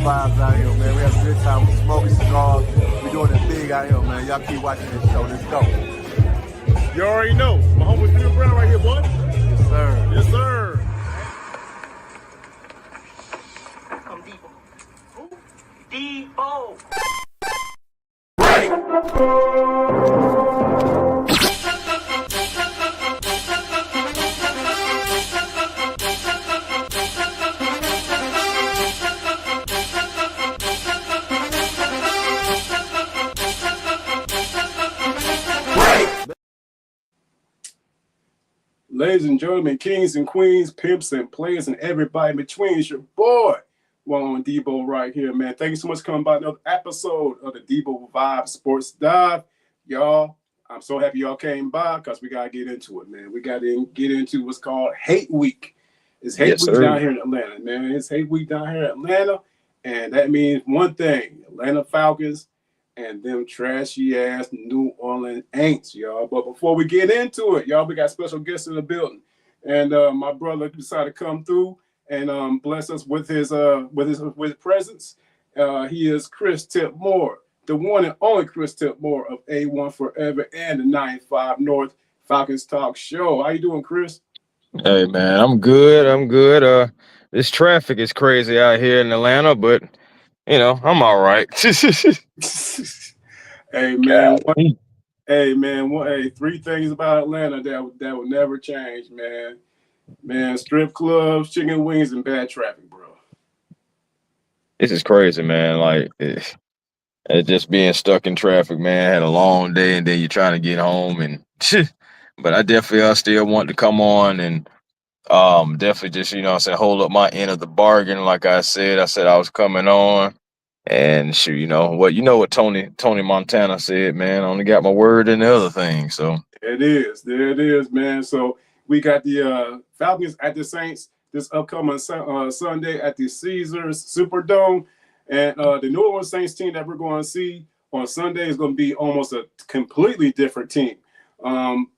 vibes out here, man. We have a good time. We smoking cigars. We doing it big out here, man. Y'all keep watching this show. Let's go. You already know. My homie Steve Brown right here, boy. Yes, sir. Yes, sir. Come Debo. Who? Debo. Ladies and gentlemen, kings and queens, pimps and players, and everybody in between, it's your boy, Juan Debo right here, man. Thank you so much for coming by another episode of the Debo Vibe Sports Dive. Y'all, I'm so happy y'all came by because we got to get into it, man. We got to get into what's called Hate Week. It's Hate Week down here in Atlanta, man. It's Hate Week down here in Atlanta, and that means one thing, Atlanta Falcons and them trashy-ass New Orleans Aints, y'all. But before we get into it, y'all, we got special guests in the building. And my brother decided to come through and bless us with his presence. He is Chris Tipmore, the one and only Chris Tipmore of A1 Forever and the 95 North Falcons Talk Show. How you doing, Chris? Hey, man, I'm good. This traffic is crazy out here in Atlanta, but you know, I'm all right. Hey man, three things about Atlanta that will never change, man. Man, strip clubs, chicken wings, and bad traffic, bro. This is crazy, man. Like it's just being stuck in traffic, man. Had a long day, and then you're trying to get home, and but I definitely still want to come on and definitely just hold up my end of the bargain. Like I said I was coming on. And shoot, you know what Tony Montana said, man. I only got my word and the other thing. So there it is, man. So we got the Falcons at the Saints this upcoming Sunday at the Caesars Superdome, and the New Orleans Saints team that we're going to see on Sunday is going to be almost a completely different team.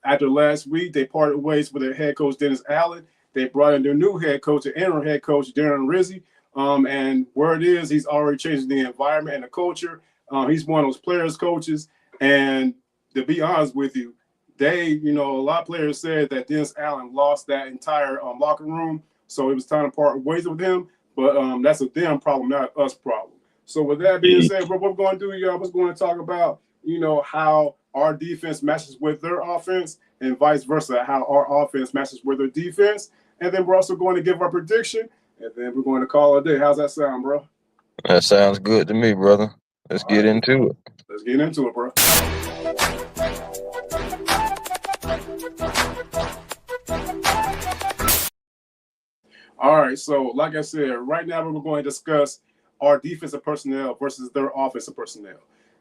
After last week, they parted ways with their head coach Dennis Allen. They brought in their new head coach, the interim head coach Darren Rizzi. And word is he's already changing the environment and the culture. He's one of those players, coaches. And to be honest with you, a lot of players said that Dennis Allen lost that entire locker room. So it was time to part ways with him. But that's a them problem, not us problem. So with that being said, what we're going to do, y'all, we're going to talk about, how our defense matches with their offense and vice versa, how our offense matches with their defense. And then we're also going to give our prediction. And then we're going to call it a day. How's that sound, bro? that sounds good to me, brother. Let's get into it. Let's get into it, bro. All right, so like I said, right now we're going to discuss our defensive personnel versus their offensive personnel.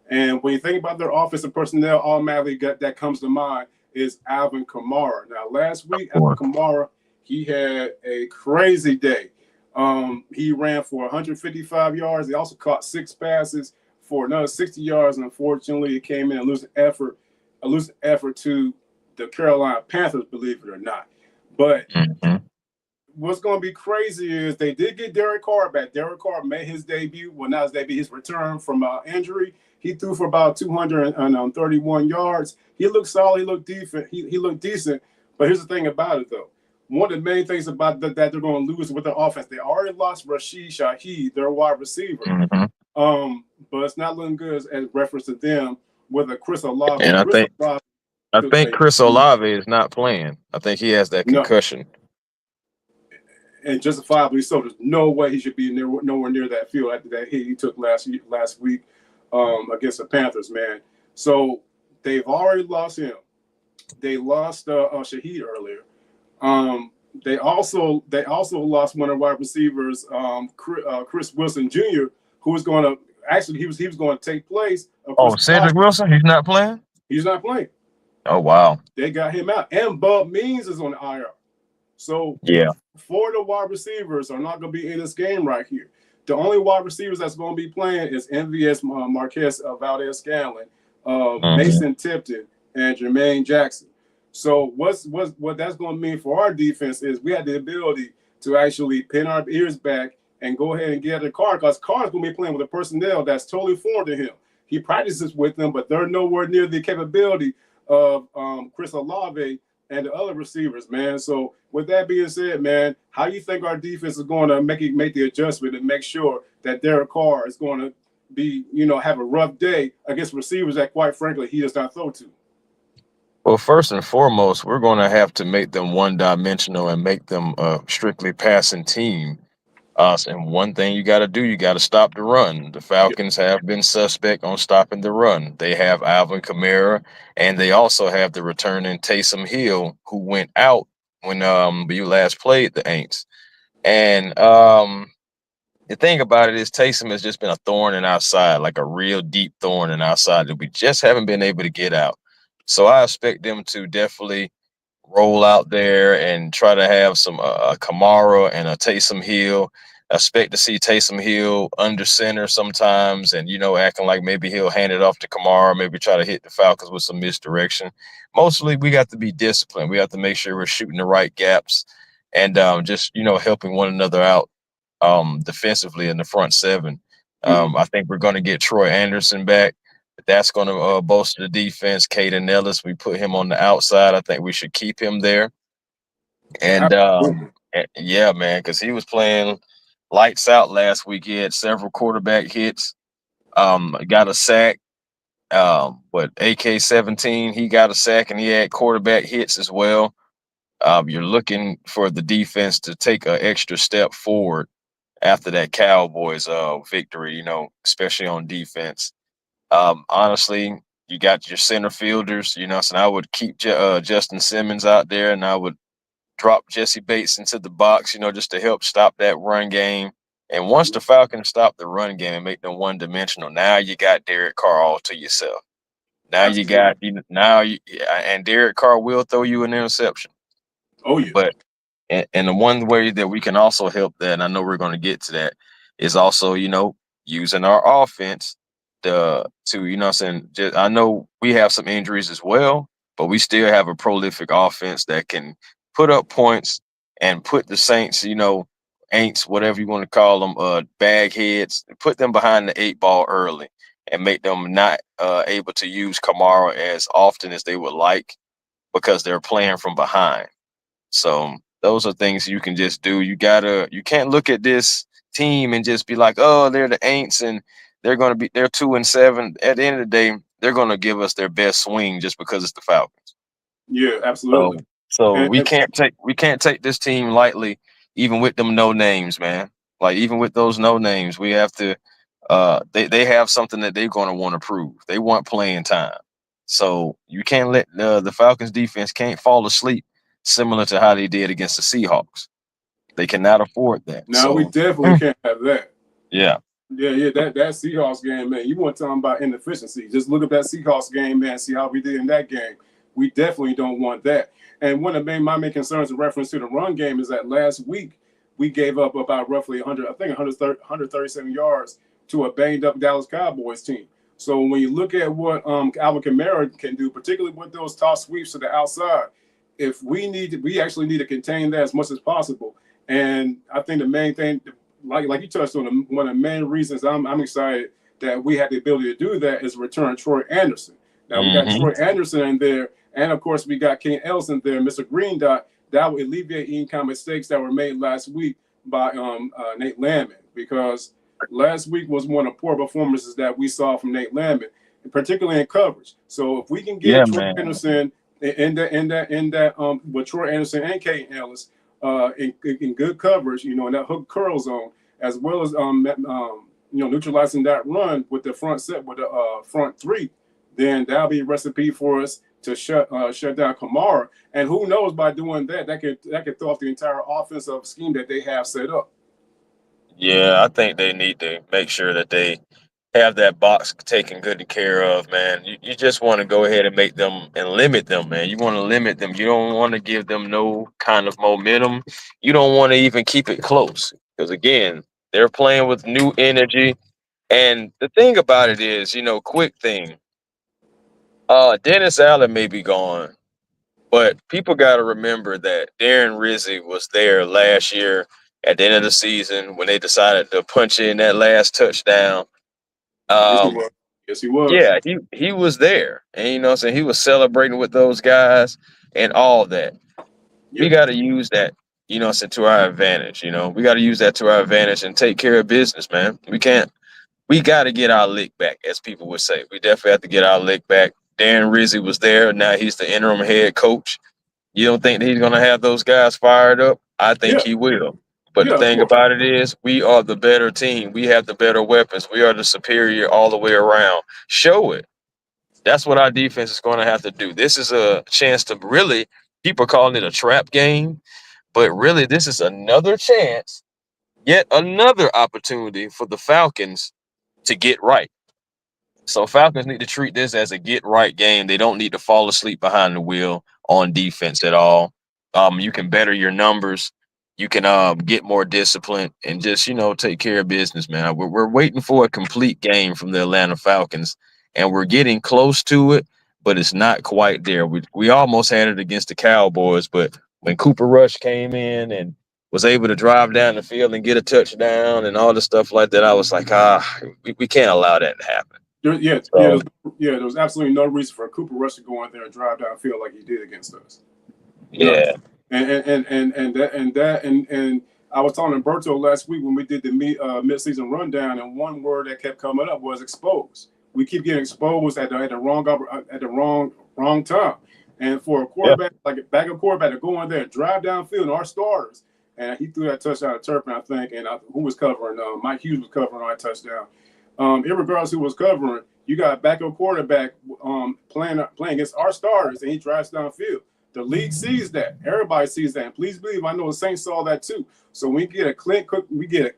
And when you think about their offensive personnel, automatically that comes to mind is Alvin Kamara. Now, last week, Alvin Kamara, he had a crazy day. He ran for 155 yards. He also caught 6 passes for another 60 yards. And unfortunately, it came in a losing effort to the Carolina Panthers, believe it or not. But what's going to be crazy is they did get Derek Carr back. Derek Carr made his debut. Well, not his debut, his return from injury. He threw for about 231 yards. He looked solid. He looked decent. He looked decent. But here's the thing about it, though. One of the main things about that they're going to lose with their offense, they already lost Rashid Shaheed, their wide receiver. But it's not looking good as reference to them with a Chris Olave. And I think Chris Olave is not playing. I think he has that concussion. And justifiably so. There's no way he should be nowhere near that field after that hit he took last week against the Panthers, man. So they've already lost him. They lost Shaheed earlier. They also lost one of the wide receivers, Chris Wilson Jr., who was going to he was going to take place. Cedric Wilson, he's not playing. He's not playing. Oh wow! They got him out, and Bub Means is on the IR. So yeah, 4 of the wide receivers are not going to be in this game right here. The only wide receivers that's going to be playing is MVS Marquez Valdez-Scantling, Mason Tipton, and Jermaine Jackson. So what that's going to mean for our defense is we have the ability to actually pin our ears back and go ahead and get out of the car, because Carr's going to be playing with a personnel that's totally foreign to him. He practices with them, but they're nowhere near the capability of Chris Olave and the other receivers, man. So with that being said, man, how you think our defense is going to make the adjustment and make sure that Derek Carr is going to be, have a rough day against receivers that, quite frankly, he does not throw to? Well, first and foremost, we're going to have to make them one-dimensional and make them a strictly passing team. And one thing you got to do, you got to stop the run. The Yeah. Falcons have been suspect on stopping the run. They have Alvin Kamara, and they also have the returning Taysom Hill, who went out when you last played the Aints. And the thing about it is Taysom has just been a thorn in our side, like a real deep thorn in our side that we just haven't been able to get out. So I expect them to definitely roll out there and try to have some Kamara and a Taysom Hill. I expect to see Taysom Hill under center sometimes, and acting like maybe he'll hand it off to Kamara, maybe try to hit the Falcons with some misdirection. Mostly, we got to be disciplined. We have to make sure we're shooting the right gaps, and just helping one another out defensively in the front seven. I think we're going to get Troy Anderson back. That's going to bolster the defense. Caden Ellis, we put him on the outside. I think we should keep him there. And yeah, man, because he was playing lights out last week. He had several quarterback hits. Got a sack. But AK-17, he got a sack and he had quarterback hits as well. You're looking for the defense to take an extra step forward after that Cowboys victory, especially on defense. Honestly, you got your center fielders, so I would keep Justin Simmons out there, and I would drop Jesse Bates into the box, just to help stop that run game. And once the Falcons stop the run game and make them one-dimensional, now you got Derek Carr all to yourself. Now you got and Derek Carr will throw you an interception. Oh yeah. But and the one way that we can also help that, and I know we're going to get to that, is also, using our offense to I know we have some injuries as well, but we still have a prolific offense that can put up points and put the Saints, Aints, whatever you want to call them, bag heads, put them behind the 8 ball early and make them not able to use Kamara as often as they would like because they're playing from behind. So those are things you can just do. You can't look at this team and just be like, oh, they're the Aints and they're 2-7. At the end of the day, they're going to give us their best swing just because it's the Falcons. Yeah, absolutely. So we can't take this team lightly, even with them no names, man. Like even with those no names, we have to. They have something that they're going to want to prove. They want playing time. So you can't let the Falcons defense can't fall asleep, similar to how they did against the Seahawks. They cannot afford that. No, we definitely can't have that. Yeah. Yeah, that Seahawks game, man. You want to talk about inefficiency. Just look at that Seahawks game, man, see how we did in that game. We definitely don't want that. And one of my main concerns in reference to the run game is that last week we gave up about roughly 137 yards to a banged-up Dallas Cowboys team. So when you look at what Alvin Kamara can do, particularly with those toss sweeps to the outside, we actually need to contain that as much as possible. And I think the main thing, like you touched on, one of the main reasons I'm excited that we have the ability to do that is return Troy Anderson. Now we got Troy Anderson in there, and of course we got King Ellison there, Mr. Green Dot. That will alleviate any kind of mistakes that were made last week by Nate Landman, because last week was one of the poor performances that we saw from Nate Landman, particularly in coverage. So if we can get Troy Anderson in that with Troy Anderson and Kate Ellis in good coverage, in that hook curl zone, as well as neutralizing that run with the front set with the front three, then that'll be a recipe for us to shut down Kamara. And who knows, by doing that could throw off the entire offensive scheme that they have set up. Yeah, I think they need to make sure that they have that box taken good care of, man. You just want to go ahead and make them and limit them, man. You want to limit them. You don't want to give them no kind of momentum. You don't want to even keep it close because, again, they're playing with new energy. And the thing about it is, quick thing, Dennis Allen may be gone, but people got to remember that Darren Rizzi was there last year at the end of the season when they decided to punch in that last touchdown. Yes, he Um, was. Yes, he was. yeah, he was there, and you know, what I'm saying he was celebrating with those guys and all that. We Yep. got to use that, you know, what I'm saying, to our advantage. You know, we got to use that to our advantage and take care of business, man. We can't. We got to get our lick back, as people would say. We definitely have to get our lick back. Darren Rizzi was there. Now he's the interim head coach. You don't think that he's going to have those guys fired up? I think Yeah. he will. But the Yeah. Of thing course. about it is, we are the better team. We have the better weapons. We are the superior all the way around. Show it. That's what our defense is going to have to do. This is a chance to really, people are calling it a trap game, but really, this is another chance, yet another opportunity for the Falcons to get right. So Falcons need to treat this as a get right game. They don't need to fall asleep behind the wheel on defense at all. You can better your numbers. You can get more discipline and just, you know, take care of business, man. We're waiting for a complete game from the Atlanta Falcons, and we're getting close to it, but it's not quite there. We almost had it against the Cowboys, but when Cooper Rush came in and was able to drive down the field and get a touchdown and all the stuff like that, I was like, we can't allow that to happen. So There was absolutely no reason for Cooper Rush to go in there and drive downfield like he did against us. None. yeah, And I was talking to Berto last week when we did the mid-season rundown, and one word that kept coming up was exposed. We keep getting exposed at the wrong time. And for a yeah, quarterback, like a backup quarterback, to go in there and drive downfield, and our starters, and he threw that touchdown to Turpin, I think, and who was covering? Mike Hughes was covering on that touchdown. Irregardless who was covering, you got a backup quarterback playing against our starters, and he drives downfield. The league sees that. Everybody sees that. And please believe, I know the Saints saw that too. So when you get a Clint Kubiak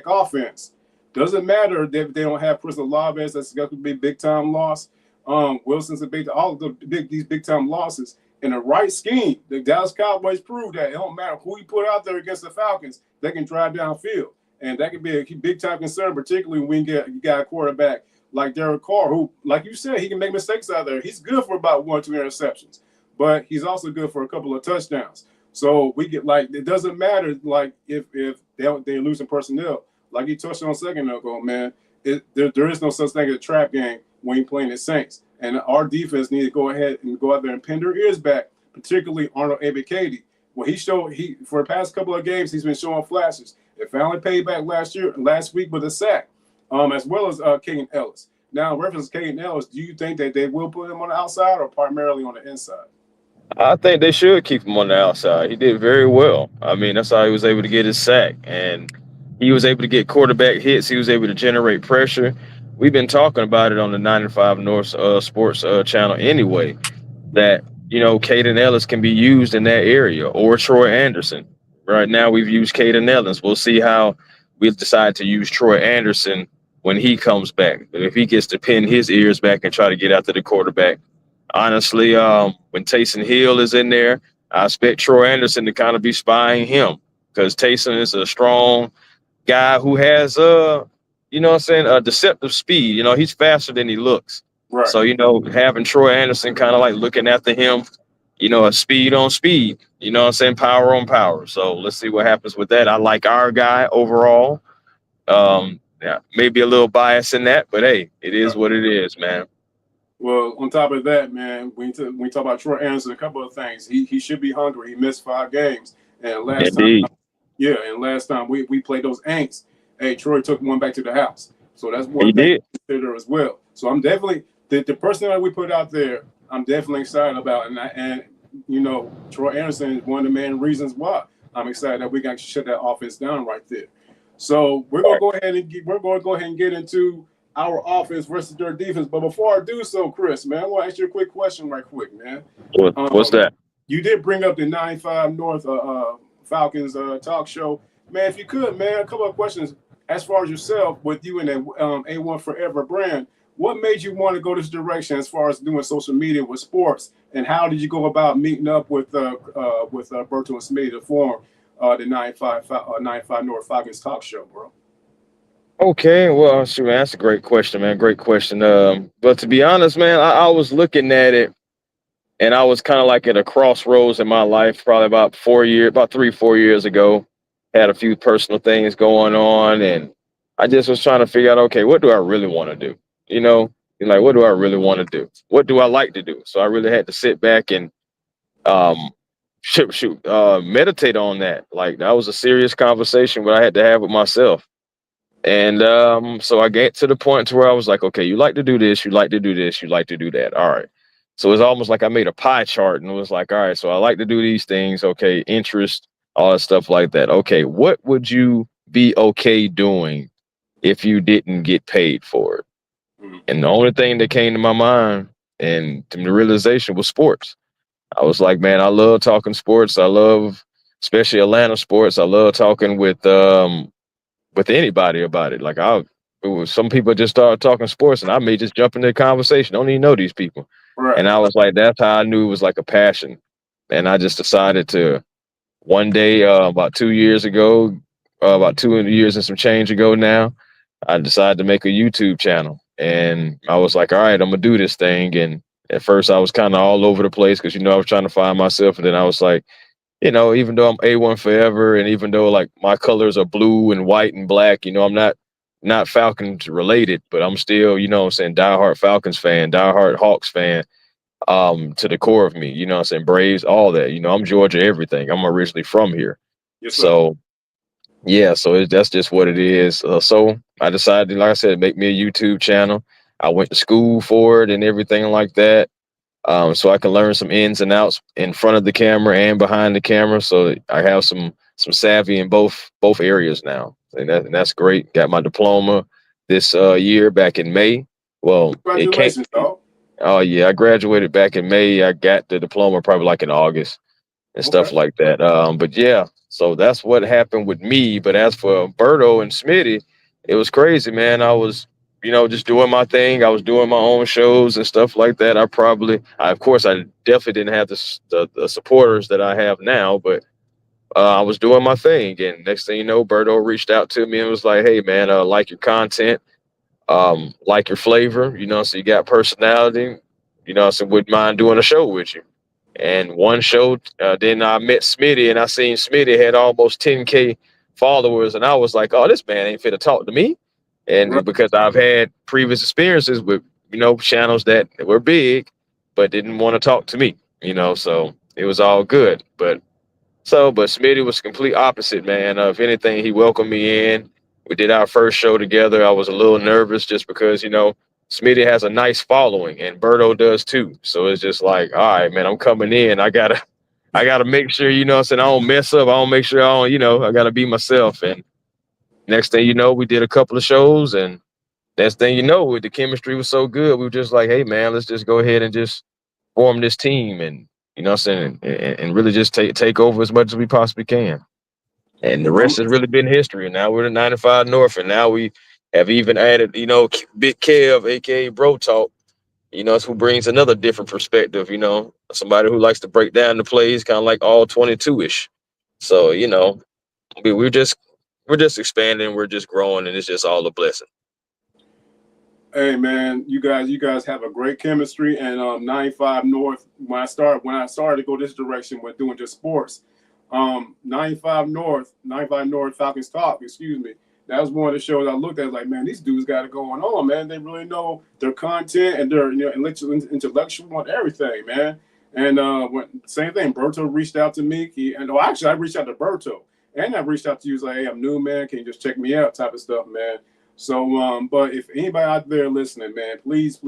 offense. Doesn't matter that they don't have Chris Olave. That's got to be a big time loss. Wilson's a all of these big time losses. In the right scheme, the Dallas Cowboys proved that it don't matter who you put out there against the Falcons, they can drive downfield. And that could be a big time concern, particularly when you got a quarterback like Derek Carr, who, like you said, he can make mistakes out there. He's good for about 1 or 2 interceptions, but he's also good for a couple of touchdowns. So we get it doesn't matter if they're losing personnel. Like you touched on a second ago, man, there is no such thing as a trap game when you're playing the Saints. And our defense need to go ahead and go out there and pin their ears back, particularly Arnold Ebiketie. Well, for the past couple of games, he's been showing flashes. It finally paid back last week with a sack, as well as Caden Ellis. Now, in reference to Caden Ellis, do you think that they will put him on the outside or primarily on the inside? I think they should keep him on the outside. He did very well. I mean, that's how he was able to get his sack, and he was able to get quarterback hits. He was able to generate pressure. We've been talking about it on the 95 North Sports channel anyway, that, you know, Caden Ellis can be used in that area, or Troy Anderson. Right now, we've used Caden Ellis. We'll see how we decide to use Troy Anderson when he comes back. But if he gets to pin his ears back and try to get after the quarterback, honestly, when Taysom Hill is in there, I expect Troy Anderson to kind of be spying him, because Taysom is a strong guy who has you know what I'm saying, a deceptive speed. You know, he's faster than he looks. Right. So, you know, having Troy Anderson kind of like looking after him, you know, a speed on speed, you know what I'm saying, power on power. So let's see what happens with that. I like our guy overall. Yeah, maybe a little bias in that, but hey, it is what it is, man. Well, on top of that, man, when we talk about Troy Anderson, a couple of things. He should be hungry. He missed 5 games. And Indeed. last time we played those Aints, hey, Troy took one back to the house. So that's one He thing did. to consider as well. So I'm definitely the personnel we put out there, I'm definitely excited about. And you know, Troy Anderson is one of the main reasons why I'm excited that we got to shut that offense down right there. So we're gonna go ahead and get into our offense versus their defense. But before I do so, Chris, man, I want to ask you a quick question right quick, man. What's that? You did bring up the 95 North Falcons talk show. Man, if you could, man, a couple of questions as far as yourself with you and the A1 Forever brand. What made you want to go this direction as far as doing social media with sports? And how did you go about meeting up with Berto and Smitty to form the 95 North Falcons talk show, bro? Okay, well, shoot, man, that's a great question, man. Great question. But to be honest, man, I was looking at it And I was kind of like at a crossroads in my life, probably about 3, 4 years ago. Had a few personal things going on, and I just was trying to figure out, okay, what do I really want to do? You know, like, what do I really want to do? What do I like to do? So I really had to sit back and um, meditate on that. Like, that was a serious conversation what I had to have with myself. And so I get to the point to where I was like, okay, you like to do this, you like to do this, you like to do that. All right. So it's almost like I made a pie chart and it was like, all right, so I like to do these things. Okay, interest, all that stuff like that. Okay, what would you be okay doing if you didn't get paid for it? Mhm. And the only thing that came to my mind and to the realization was sports. I was like, man, I love talking sports. I love, especially Atlanta sports. I love talking with anybody about it. Like, it was some people just started talking sports, and I may just jump into the conversation. Don't even know these people, Right. and I was like, that's how I knew it was like a passion. And I just decided to one day, about 2 years ago, about 2 years and some change ago now, I decided to make a YouTube channel, and I was like, all right, I'm gonna do this thing. And at first, I was kind of all over the place because I was trying to find myself, and then I was like, even though I'm A1 forever, and even though like my colors are blue and white and black, I'm not Falcons related, but I'm still, what I'm saying, diehard Falcons fan, diehard Hawks fan, to the core of me, what I'm saying, Braves, all that. I'm Georgia everything. I'm originally from here. Yes, sir. So yeah, so that's just what it is. So I decided, like I said, make me a YouTube channel. I went to school for it and everything like that, so I can learn some ins and outs in front of the camera and behind the camera. So I have some savvy in both areas now, and that's great. Got my diploma this year back in May. Well, it can't. Congratulations, dog. Oh yeah, I graduated back in May. I got the diploma probably like in August and Okay. stuff like that. But yeah, so that's what happened with me. But as for Berto and Smitty, it was crazy, man. I was, just doing my thing. I was doing my own shows and stuff like that. Of course, I definitely didn't have the supporters that I have now, but I was doing my thing. And next thing you know, Berto reached out to me and was like, "Hey, man, like your content, like your flavor, so you got personality, so wouldn't mind doing a show with you." And one show, then I met Smitty, and I seen Smitty had almost 10K followers, and I was like, "Oh, this man ain't fit to talk to me." Right. And because I've had previous experiences with channels that were big, but didn't want to talk to me, so it was all good. But Smitty was complete opposite, man. If anything, he welcomed me in. We did our first show together. I was a little nervous just because, Smitty has a nice following and Berto does too. So it's just like, all right, man, I'm coming in. I gotta make sure, what I'm saying, I don't mess up. I don't make sure I don't, I gotta be myself. And next thing you know, we did a couple of shows, and next thing you know, the chemistry was so good. We were just like, hey man, let's just go ahead and just form this team, and what I'm saying, and really just take over as much as we possibly can. And the rest has really been history. And now we're the 95 North, and now we have even added, Big Kev, aka Bro Talk, who brings another different perspective, somebody who likes to break down the plays, kind of like all 22-ish. So, we're just expanding, we're just growing, and it's just all a blessing. Hey man, you guys have a great chemistry. And 95 North, when I started to go this direction with doing just sports, 95 North Falcons Talk, excuse me. That was one of the shows I looked at, like, man, these dudes got it going on, man. They really know their content and their intellectual and everything, man. And same thing, Berto reached out to me. Actually, I reached out to Berto, and I reached out to you. He was like, hey, I'm new, man. Can you just check me out, type of stuff, man. So, but if anybody out there listening, man, please,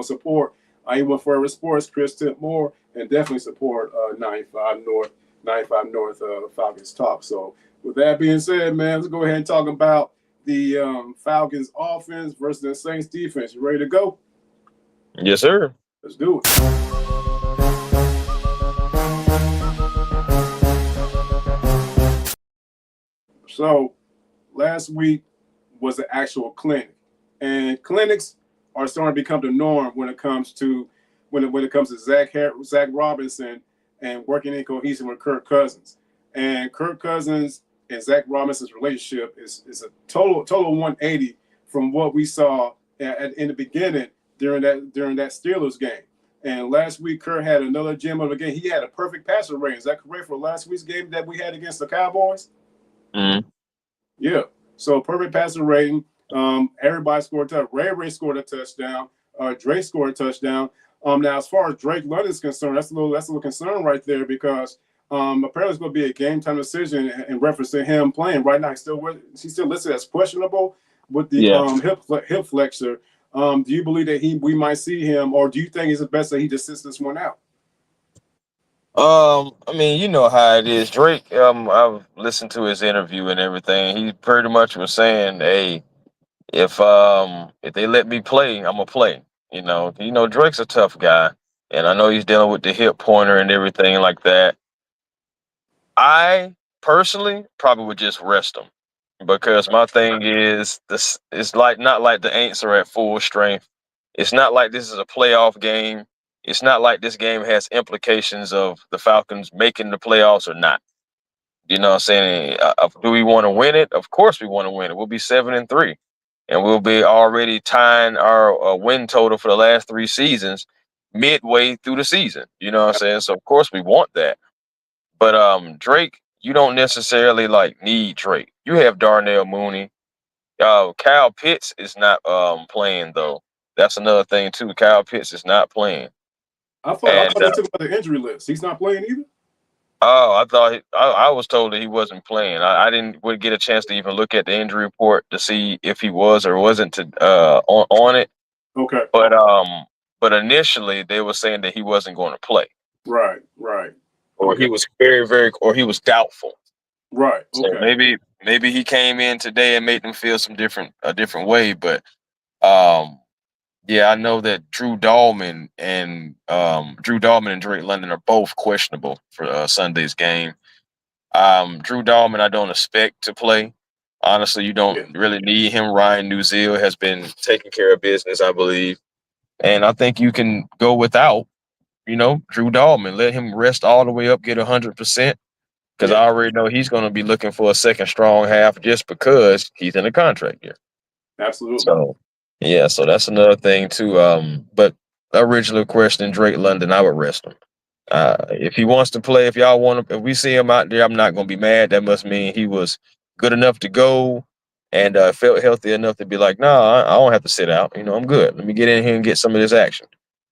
support A1 Forever Sports, Chris Tipmore, and definitely support 95 North Falcons Talk. So, with that being said, man, let's go ahead and talk about the Falcons offense versus the Saints defense. You ready to go? Yes, sir. Let's do it. So, last week was an actual clinic, and clinics are starting to become the norm when it comes to Zach Robinson and working in cohesion with Kirk Cousins. And Kirk Cousins and Zach Robinson's relationship is a total 180 from what we saw in the beginning during that Steelers game. And last week, Kurt had another gem of the game. He had a perfect passer rating. Is that correct for last week's game that we had against the Cowboys? Mm-hmm. Yeah. So perfect passer rating. Everybody scored a touchdown. Ray scored a touchdown. Drake scored a touchdown. Now, as far as Drake London is concerned, that's a little concern right there because apparently it's going to be a game time decision in reference to him playing. Right now, he's still listed as questionable with the Yeah. hip flexor. Do you believe that we might see him, or do you think it's the best that he just sits this one out? I mean, you know how it is. Drake, I've listened to his interview and everything. He pretty much was saying, hey, if they let me play, I'm gonna play. Drake's a tough guy, and I know he's dealing with the hip pointer and everything like that. I personally probably would just rest him because my thing is this it's like not like the Aints are at full strength. It's not like this is a playoff game. It's not like this game has implications of the Falcons making the playoffs or not. You know what I'm saying? Do we want to win it? Of course we want to win it. We'll be 7-3. And we'll be already tying our win total for the last 3 seasons midway through the season. You know what I'm saying? So of course we want that. But Drake, you don't necessarily like need Drake. You have Darnell Mooney. Kyle Pitts is not playing though. That's another thing too. Kyle Pitts is not playing. I And thought they took him out of the injury list. He's not playing either. oh, I thought I was told that he wasn't playing. I didn't would get a chance to even look at the injury report to see if he was or wasn't on it. Okay. But initially they were saying that he wasn't going to play. Right. Or he was or he was doubtful. Right. Okay. So maybe he came in today and made them feel a different way. But yeah, I know that Drew Dahlman and Drake London are both questionable for Sunday's game. Drew Dahlman, I don't expect to play. Honestly, you don't really need him. Ryan Nuzil has been taking care of business, I believe. And I think you can go without, Drew Dahlman. Let him rest all the way up, get 100%. Because I already know he's going to be looking for a second strong half just because he's in a contract year. Absolutely. So, yeah, so that's another thing too. But original question, Drake London, I would rest him. If he wants to play, if we see him out there, I'm not going to be mad. That must mean he was good enough to go and felt healthy enough to be like, nah, I don't have to sit out. I'm good. Let me get in here and get some of this action.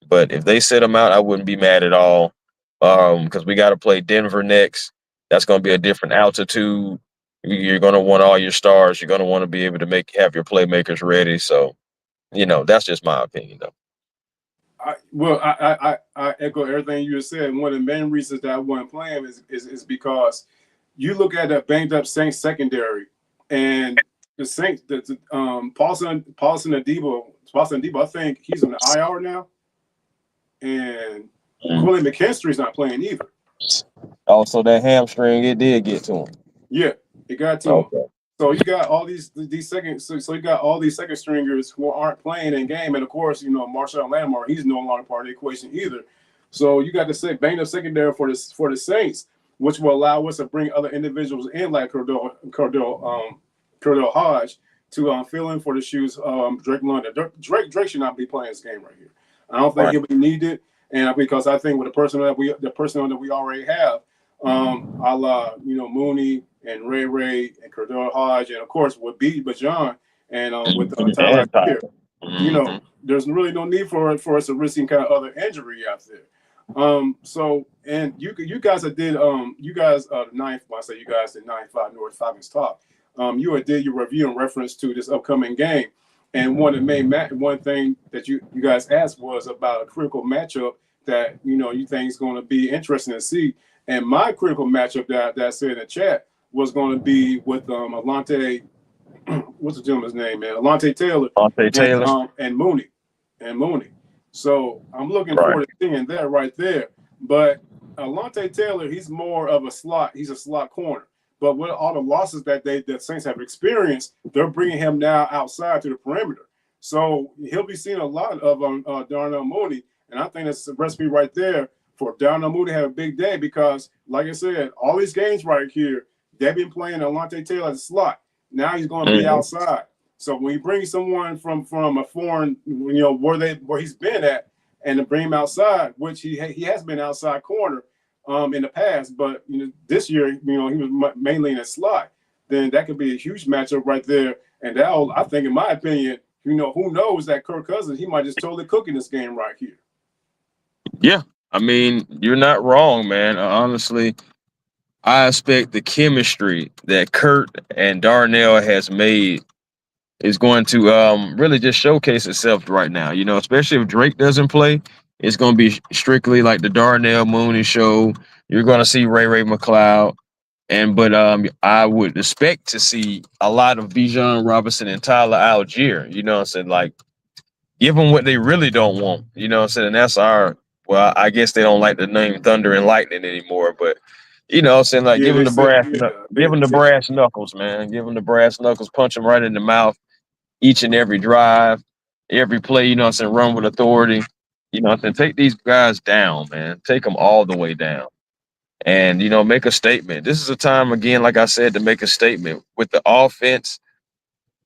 But if they sit him out, I wouldn't be mad at all because we got to play Denver next. That's going to be a different altitude. You're going to want all your stars. You're going to want to be able to have your playmakers ready. So, that's just my opinion, though. I echo everything you said. One of the main reasons that I wasn't playing is because you look at that banged up Saints secondary, and the Saints, Paulson Adebo, I think he's on the IR now, and Quillen McKinstry's not playing either. Also, that hamstring, it did get to him. Yeah, it got to him. So you got all these second. So you got all these second stringers who aren't playing in game, and of course, Marshawn Lattimore, he's no longer part of the equation either. So you got to banged up secondary for the Saints, which will allow us to bring other individuals in like Cordell Hodge to fill in for the shoes. Drake London. Drake should not be playing this game right here. I don't think he'll be needed, and because I think with the personnel that we already have, a la Mooney and Ray and Cordell Hodge, and of course with B. Bajan and with Tyler here, there's really no need for us to risk any kind of other injury out there. So and you guys did the ninth. When I say you guys did 9-5 North Falcons talk. You did your review in reference to this upcoming game, and one thing that you guys asked was about a critical matchup that you think is going to be interesting to see. And my critical matchup that I said in the chat was going to be with Alontae, what's the gentleman's name, man? Alontae Taylor. And Mooney. So I'm looking forward to seeing that right there. But Alontae Taylor, he's more of a slot. He's a slot corner. But with all the losses that the Saints have experienced, they're bringing him now outside to the perimeter. So he'll be seeing a lot of Darnell Mooney. And I think that's a recipe right there for Darnell Mooney to have a big day because, like I said, all these games right here, they've been playing Alontae Taylor as a slot. Now he's going to be outside. So when you bring someone from a foreign, where he's been at, and to bring him outside, which he has been outside corner in the past, but this year he was mainly in a slot. Then that could be a huge matchup right there, and that I think, in my opinion, who knows that Kirk Cousins, he might just totally cook in this game right here. Yeah, I mean, you're not wrong, man. Honestly, I expect the chemistry that Kurt and Darnell has made is going to really just showcase itself right now. Especially if Drake doesn't play, it's going to be strictly like the Darnell Mooney show. You're going to see Ray McLeod, but I would expect to see a lot of Bijan Robinson and Tyler Algier. You know what I'm saying? Like, give them what they really don't want. You know what I'm saying? And that's well, I guess they don't like the name Thunder and Lightning anymore, but I'm saying, like, Yeah, give them they the said, give them the brass knuckles, man. Give them the brass knuckles, punch them right in the mouth each and every drive, every play, I'm saying, run with authority. I'm saying, take these guys down, man. Take them all the way down. And, make a statement. This is a time, again, like I said, to make a statement. With the offense,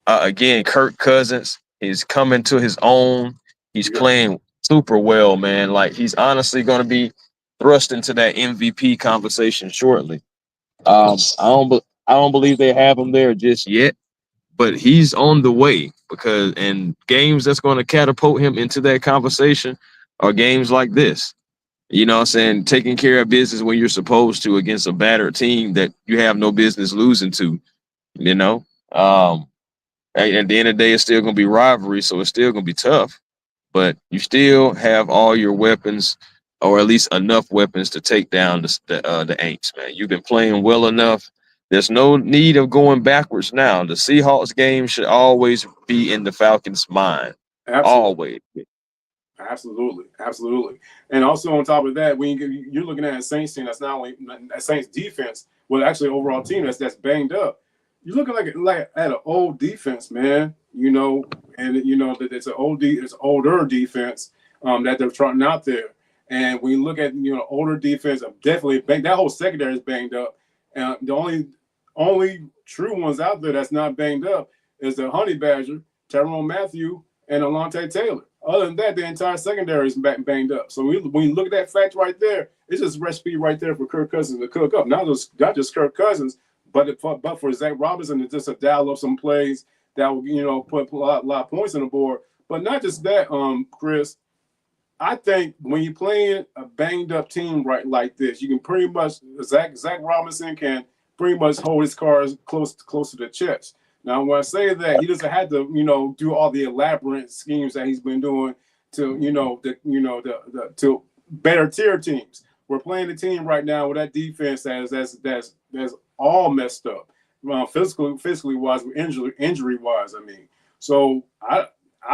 again, Kirk Cousins is coming to his own. He's playing super well, man. Like, he's honestly going to be thrust into that MVP conversation shortly. I don't believe they have him there just yet, but he's on the way, and games that's going to catapult him into that conversation are games like this. What I'm saying? Taking care of business when you're supposed to against a battered team that you have no business losing to, At the end of the day, it's still going to be rivalry, so it's still going to be tough, but you still have all your weapons, or at least enough weapons to take down the Aints, man. You've been playing well enough. There's no need of going backwards now. The Seahawks game should always be in the Falcons' mind. Absolutely. Always. Absolutely. And also on top of that, when you're looking at a Saints team that's not only a Saints defense, but actually overall team that's banged up. You're looking like at an old defense, man. And that it's it's older defense that they're trotting out there. And when you look at older defense, definitely that whole secondary is banged up. And the only true ones out there that's not banged up is the Honey Badger, Tyrone Matthew, and Alontae Taylor. Other than that, the entire secondary is banged up. So when you look at that fact right there, it's just a recipe right there for Kirk Cousins to cook up. Not just Kirk Cousins, but for Zach Robinson to just dial up some plays that will put a lot of points on the board. But not just that, Chris. I think when you're playing a banged up team right like this, you can pretty much Zach Robinson can pretty much hold his cards close to the chest. Now, when I say that, he doesn't have to, do all the elaborate schemes that he's been doing to, to better tier teams. We're playing a team right now with that defense that's all messed up, physically wise, injury wise. I mean, so I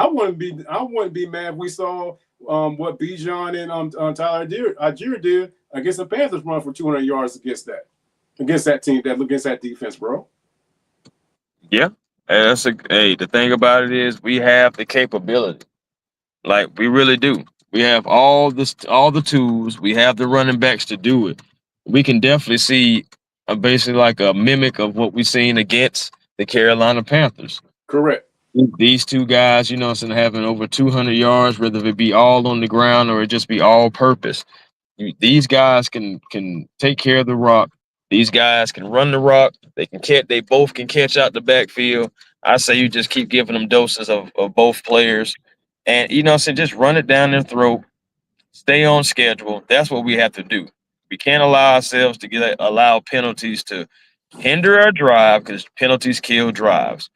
wouldn't be mad if we saw what Bijan and Tyler Algier did against the Panthers, run for 200 yards against that team, against that defense, bro. Yeah. The thing about it is we have the capability. Like, we really do. We have all the tools. We have the running backs to do it. We can definitely see basically like a mimic of what we've seen against the Carolina Panthers. Correct. These two guys, having over 200 yards, whether it be all on the ground or it just be all purpose. These guys can take care of the rock. These guys can run the rock. They both can catch out the backfield. I say you just keep giving them doses of both players. And, just run it down their throat. Stay on schedule. That's what we have to do. We can't allow ourselves to allow penalties to hinder our drive, because penalties kill drives.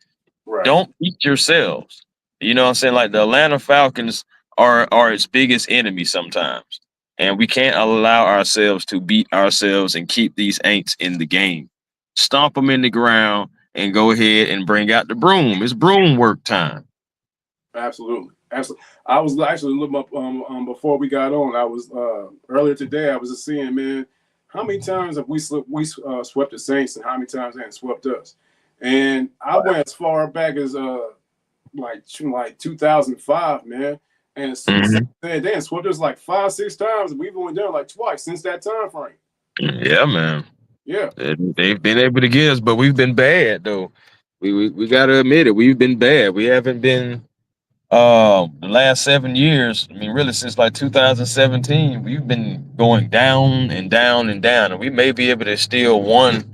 Right. Don't beat yourselves. Like, the Atlanta Falcons are its biggest enemy sometimes. And we can't allow ourselves to beat ourselves and keep these Aints in the game. Stomp them in the ground and go ahead and bring out the broom. It's broom work time. Absolutely. I was actually looking up before we got on. I was earlier today. I was just seeing, man, how many times have we swept the Saints, and how many times they swept us? And I went as far back as like 2005, man. And they swept us like 5-6 times. We've only done like twice since that time frame. Yeah, man. Yeah, they've been able to get us, but we've been bad though. We got to admit it. We've been bad. We haven't been The last 7 years, I mean, really since like 2017, we've been going down and down and down, and we may be able to steal one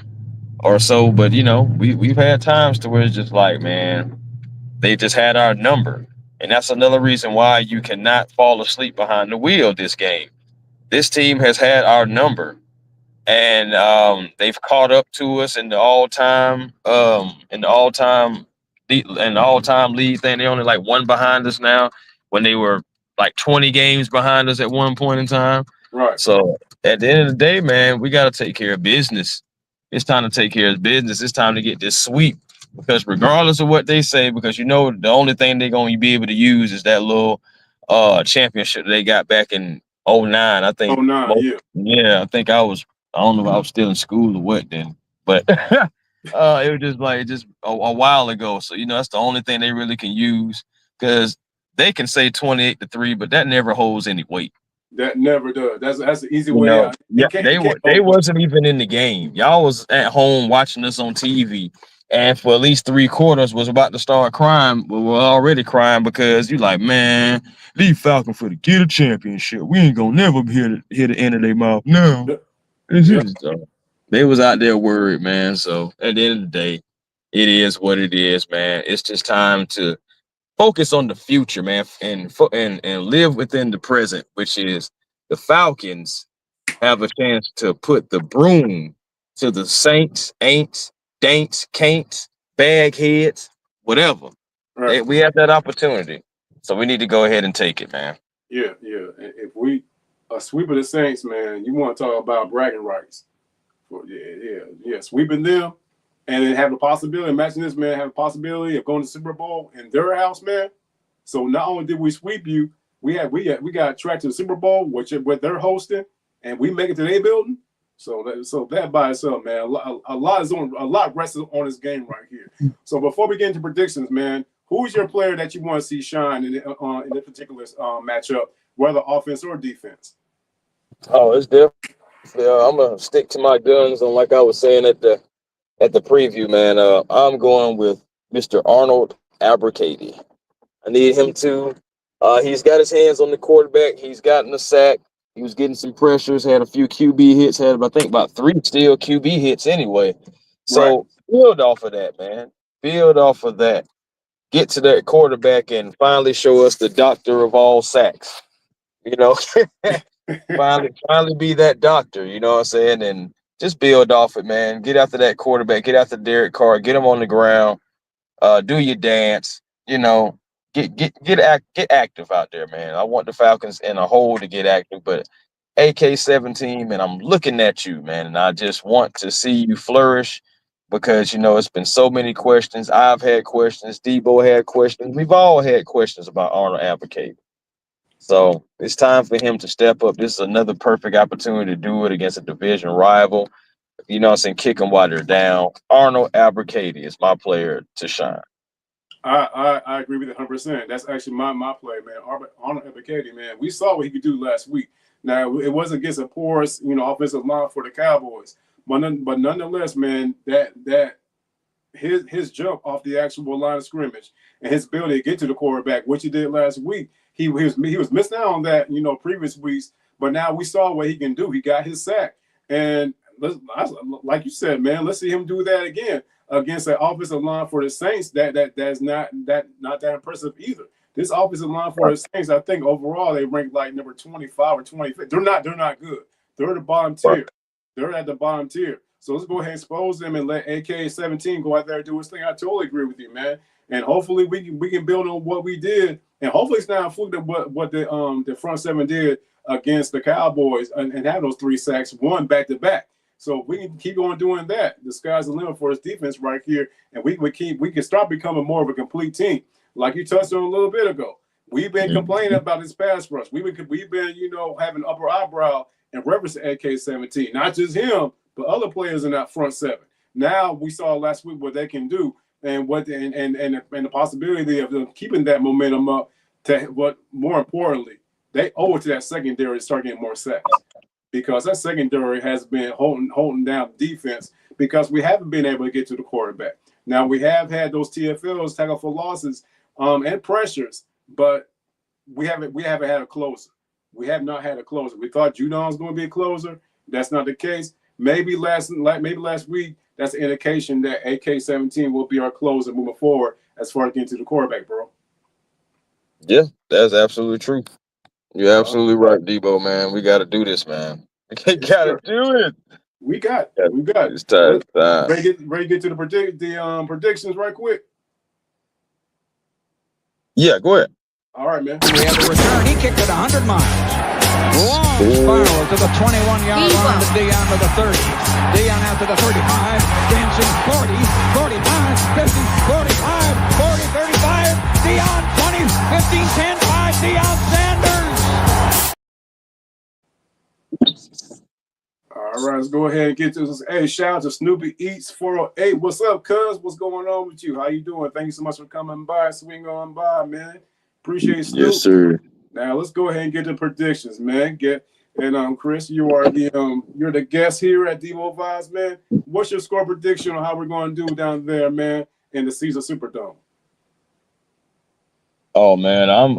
or so, but we've had times to where it's just like, man, they just had our number, and that's another reason why you cannot fall asleep behind the wheel this game. This team has had our number, and they've caught up to us in the all-time lead thing. They only like one behind us now when they were like 20 games behind us at one point in time. Right. So at the end of the day, man, we got to take care of business. It's time to take care of business. It's time to get this sweep, because regardless of what they say, because the only thing they're going to be able to use is that little championship they got back in '09. I think. Oh, nine, yeah. Yeah, I don't know if I was still in school or what then, but it was just like a while ago. So that's the only thing they really can use, because they can say 28-3, but that never holds any weight. That never does. That's an easy way out. Yeah, they wasn't even in the game. Y'all was at home watching us on TV, and for at least 3 quarters was about to start crying. We were already crying because you like, man, leave Falcon for the get a championship. We ain't gonna never hear the end of their mouth. No, they was out there worried, man. So at the end of the day, it is what it is, man. It's just time to focus on the future, man, and live within the present, which is the Falcons have a chance to put the broom to the Saints, ain'ts, daints, can'ts, bagheads, whatever. Right. We have that opportunity, so we need to go ahead and take it, man. Yeah. If we a sweep of the Saints, man, you want to talk about bragging rights? Yeah. Sweeping them. And then have the possibility, imagine this, man, have a possibility of going to the Super Bowl in their house, man. So not only did we sweep you, we got tracked to the Super Bowl, which they're hosting, and we make it to their building. So that by itself, man, a lot rests on this game right here. So before we get into predictions, man, who's your player that you want to see shine in this particular matchup, whether offense or defense? Oh, it's definitely. I'm gonna stick to my guns, and like I was saying at the preview, man, I'm going with Mr. Arnold Abracady. I need him to. He's got his hands on the quarterback. He's gotten a sack. He was getting some pressures. Had a few QB hits. Had I think about 3 still QB hits anyway. So build off of that, man. Build off of that. Get to that quarterback and finally show us the doctor of all sacks. Finally be that doctor. You know what I'm saying? And just build off it, man. Get after that quarterback. Get after Derek Carr. Get him on the ground. Do your dance. Get active out there, man. I want the Falcons in a whole to get active, but AK-17, man, I'm looking at you, man, and I just want to see you flourish, because it's been so many questions. I've had questions. Debo had questions. We've all had questions about Arnold Abracady. So it's time for him to step up. This is another perfect opportunity to do it against a division rival. Kick them while they're down. Arnold Abracady is my player to shine. I agree with you 100%. That's actually my play, man. Arnold Abracady, man. We saw what he could do last week. Now, it wasn't against a porous, offensive line for the Cowboys. But nonetheless, man, that his jump off the actual line of scrimmage and his ability to get to the quarterback, which he did last week, he was missing out on that, previous weeks. But now we saw what he can do. He got his sack. And like you said, man, let's see him do that again against an offensive line for the Saints that's not that impressive either. This offensive line for the Saints, I think overall they rank like number 25 or 25. They're not good. They're the bottom tier. They're at the bottom tier. So let's go ahead and expose them and let AK-17 go out there and do his thing. I totally agree with you, man. And hopefully we can build on what we did. And hopefully it's not a fluke what the front seven did against the Cowboys and have those 3 sacks, one back to back. So we can keep on doing that. The sky's the limit for his defense right here, and we can start becoming more of a complete team, like you touched on a little bit ago. We've been complaining about this pass rush. We've been having upper eyebrow in reference to AK-17, not just him, but other players in that front seven. Now we saw last week what they can do, and the possibility of them keeping that momentum up. But more importantly, they owe it to that secondary to start getting more sacks, because that secondary has been holding down defense because we haven't been able to get to the quarterback. Now we have had those TFLs, tackle for losses, and pressures, but we haven't had a closer. We have not had a closer. We thought Judon was going to be a closer. That's not the case. Maybe last week, that's an indication that AK-17 will be our closer moving forward as far as getting to the quarterback, bro. Yeah, that's absolutely true. You're absolutely right, Debo, man. We got to do this, man. We Yes, got to sir. do it. We got, Yeah, we got. it's time. Let's ready to get to the predictions right quick. Yeah, go ahead. All right, man. We have the return. He kicked it 100 miles. Long spiral to the 21-yard line to Dion to the 30. Dion out to the 35. Dancing 40, 45, 50, 45, 40, 35. Dion 20, 15, 10, 5. Dion Sanders. All right, let's go ahead and get to this. Hey, shout out to Snoopy Eats 408. What's up, cuz? What's going on with you? How you doing? Thank you so much for coming by, swing on by, man. Appreciate Snoop. Yes, sir. Now let's go ahead and get the predictions, man. Chris, you are you're the guest here at Devo Vibes, man. What's your score prediction on how we're going to do down there, man, in the Caesar Superdome? Oh man, I'm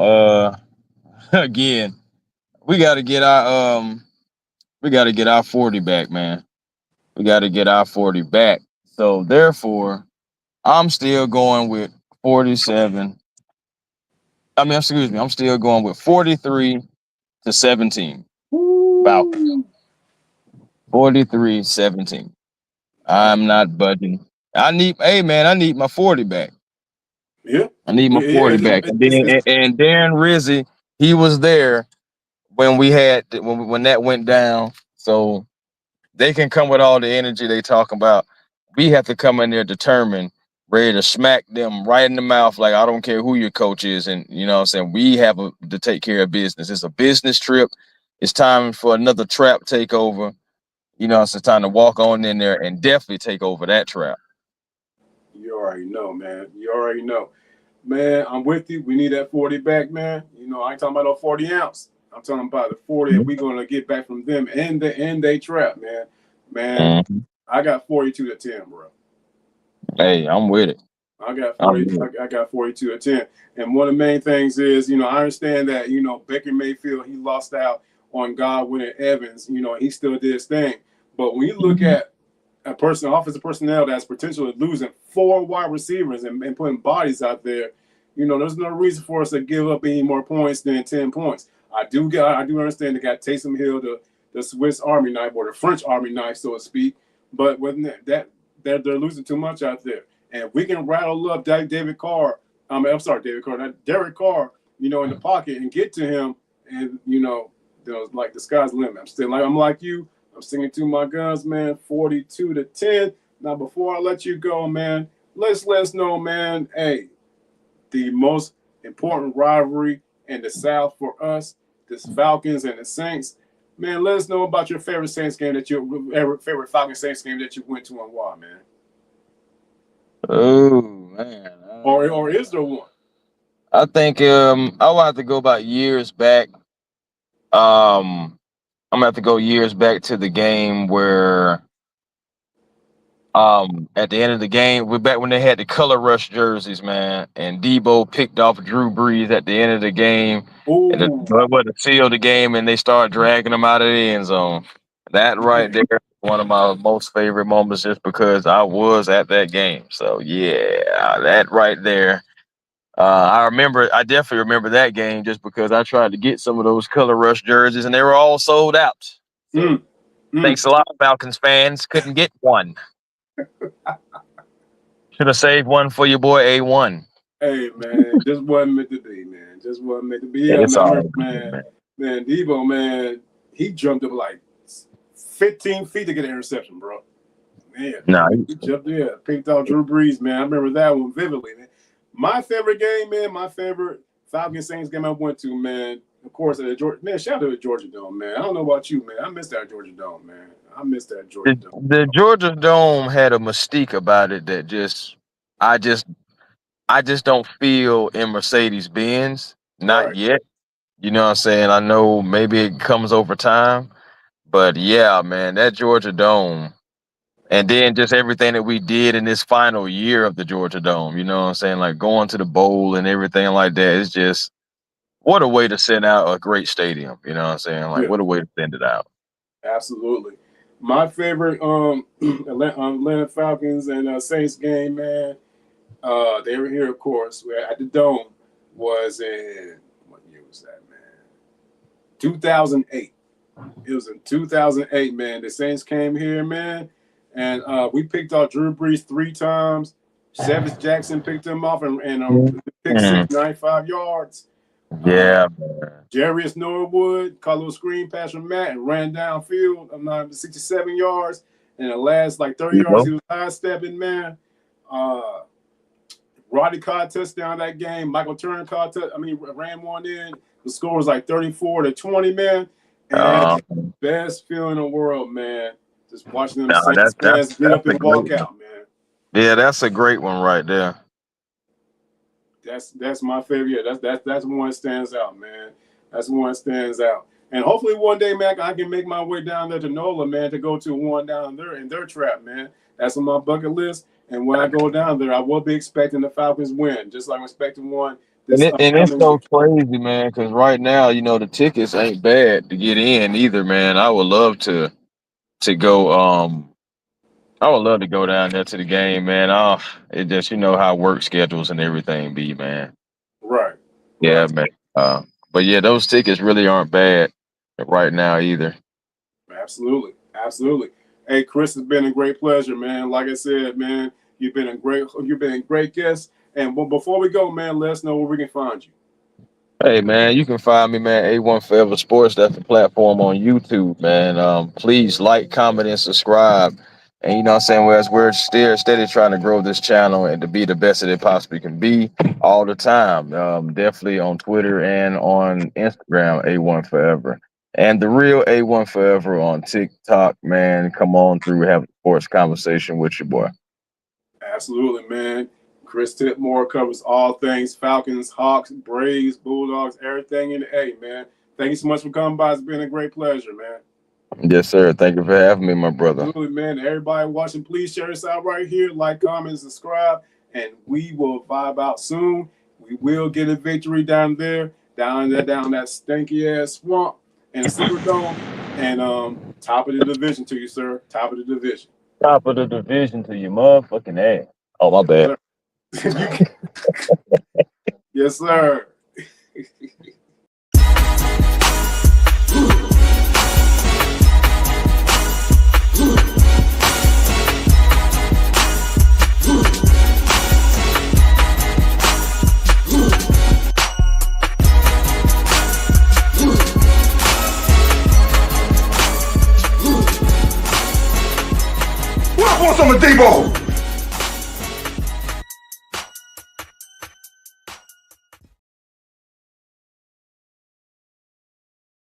again. We got to get our 40 back, man. We got to get our 40 back. So therefore, I'm still going with 47. I'm still going with 43-17. Falcons. 43-17. I'm not budging. I need my 40 back. Yeah. I need my 40 back. And Darren Rizzi, he was there when when that went down. So they can come with all the energy they talking about. We have to come in there determined, ready to smack them right in the mouth. Like, I don't care who your coach is. And you know what I'm saying? We have to take care of business. It's a business trip. It's time for another trap takeover. You know, it's time to walk on in there and definitely take over that trap. You already know, man. You already know. Man, I'm with you. We need that 40 back, man. You know, I ain't talking about no 40 ounce. I'm talking about the 40 that we're going to get back from them and they trap, man. Man, I got 42-10, bro. Hey, I'm with it. I got 42-10. And one of the main things is, you know, I understand that, you know, Baker Mayfield, he lost out on Godwin and Evans. You know, he still did his thing. But when you look at offensive personnel that's potentially losing 4 wide receivers and putting bodies out there, you know, there's no reason for us to give up any more points than 10 points. I do understand they got Taysom Hill, the Swiss Army knife or the French Army knife, so to speak. But with that, they're losing too much out there. And if we can rattle up Derek Carr, you know, in the pocket and get to him, and you know, like the sky's the limit. I'm like you. I'm singing to my guns, man. 42-10. Now, before I let you go, man, let us know, man. Hey, the most important rivalry in the South for us, this Falcons and the Saints. Man, let us know about your favorite Saints game favorite Falcons Saints game that you went to and why, man. Oh man. Or is there one? I think I'll have to go about years back. I'm gonna have to go years back to the game where at the end of the game, we're back when they had the color rush jerseys, man, and Debo picked off Drew Brees at the end of the game. Ooh. And to seal the game, and they started dragging him out of the end zone. That right there, one of my most favorite moments, just because I was at that game. So yeah, that right there. I definitely remember that game just because I tried to get some of those color rush jerseys and they were all sold out. So, thanks a lot, Falcons fans. Couldn't get one. Should have saved one for your boy A1. Hey man, just wasn't meant to be, man. Just wasn't meant to be. Yeah, man, Debo, man, he jumped up like 15 feet to get an interception, bro. Man, he jumped picked out Drew Brees, man. I remember that one vividly, man. My favorite game, man, my favorite Falcons Saints game I went to, man, of course, shout out to the Georgia Dome, man. I don't know about you, man. I miss that Georgia Dome, man. The Georgia Dome had a mystique about it that I just don't feel in Mercedes-Benz. Not yet. You know what I'm saying? I know maybe it comes over time. But yeah, man, that Georgia Dome. And then just everything that we did in this final year of the Georgia Dome, you know what I'm saying? Like going to the bowl and everything like that. what a way to send out a great stadium. You know what I'm saying? Like, Yeah. what a way to send it out. Absolutely. My favorite Atlanta Falcons and Saints game, man. They were here, of course. We're at the Dome. Was in what year was that, man? 2008. It was in 2008, man. The Saints came here, man, and we picked off Drew Brees 3 times. Sevis Jackson picked him off and picked 95 yards. Yeah, Jarius Norwood caught a little screen pass from Matt and ran downfield 67 yards. And the last 30 yards, he was high stepping, man. Roddy caught a touchdown that game. Michael Turner ran one in. The score was 34-20, man. And best feeling in the world, man. Just watching them Saints fans get up and walk out, man. Yeah, that's a great one right there. That's my favorite. Yeah, that's one that stands out, man. That's one that stands out. And hopefully one day, man, I can make my way down there to NOLA, man, to go to one down there in their trap, man. That's on my bucket list. And when I go down there, I will be expecting the Falcons win, just like I'm expecting one. And it's so crazy, man, because right now, the tickets ain't bad to get in either, man. I would love to go. I would love to go down there to the game, man. It just how work schedules and everything be, man. Right. Yeah, man. But yeah, those tickets really aren't bad right now either. Absolutely. Hey, Chris, it's been a great pleasure, man. Like I said, man, you've been a great guest. And before we go, man, let us know where we can find you. Hey, man, you can find me, man, A1 Forever Sports. That's the platform on YouTube, man. Please like, comment, and subscribe. And what I'm saying, we're still steady trying to grow this channel and to be the best that it possibly can be all the time. Definitely on Twitter and on Instagram, A1 Forever. And the real A1 Forever on TikTok, man. Come on through, have a sports conversation with your boy. Absolutely, man. Chris Tipmore covers all things Falcons, Hawks, Braves, Bulldogs, everything in the A, man. Thank you so much for coming by. It's been a great pleasure, man. Yes, sir. Thank you for having me, my brother. Absolutely, man. Everybody watching, please share this out right here. Like, comment, subscribe, and we will vibe out soon. We will get a victory down there, down that stinky ass swamp and a Superdome, and top of the division to you, sir. Top of the division. Top of the division to your motherfucking ass. Oh, my bad. Yes, sir. I want some of Debo.